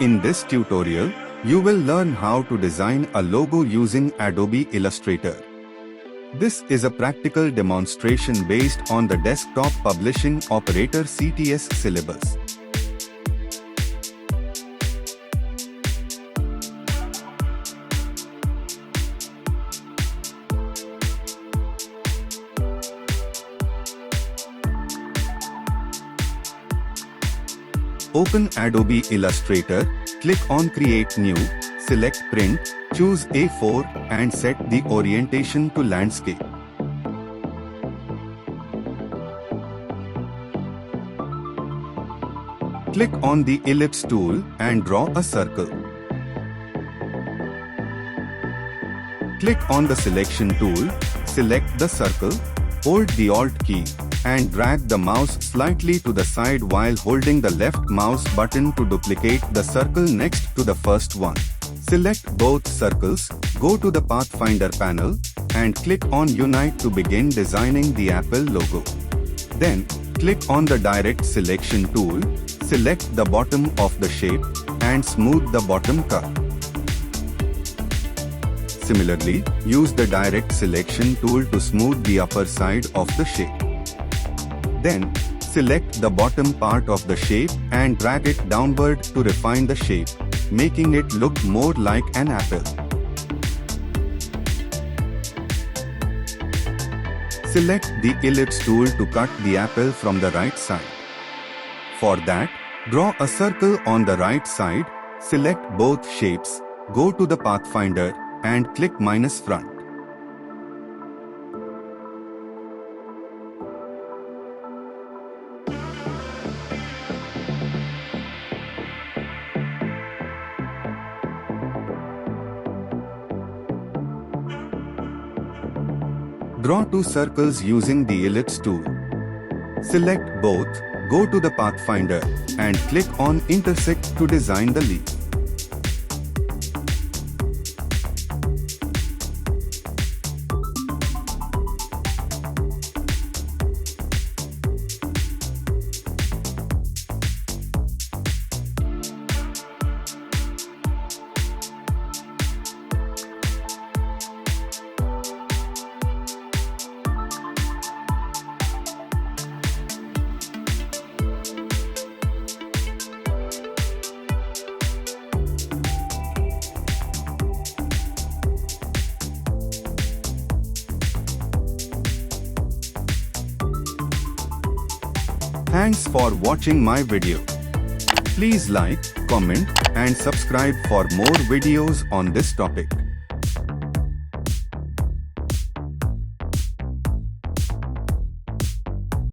In this tutorial, you will learn how to design a logo using Adobe Illustrator. This is a practical demonstration based on the Desktop Publishing Operator CTS syllabus. Open Adobe Illustrator, click on Create New, select Print, choose A4 and set the orientation to landscape. Click on the ellipse tool and draw a circle. Click on the selection tool, select the circle, hold the Alt key, and drag the mouse slightly to the side while holding the left mouse button to duplicate the circle next to the first one. Select both circles, go to the Pathfinder panel, and click on Unite to begin designing the Apple logo. Then, click on the Direct Selection tool, select the bottom of the shape, and smooth the bottom curve. Similarly, use the Direct Selection tool to smooth the upper side of the shape. Then, select the bottom part of the shape and drag it downward to refine the shape, making it look more like an apple. Select the ellipse tool to cut the apple from the right side. For that, draw a circle on the right side, select both shapes, go to the Pathfinder, and click -front. Draw two circles using the ellipse tool. Select both, go to the Pathfinder, and click on Intersect to design the leaf. Thanks for watching my video. Please like, comment, and subscribe for more videos on this topic.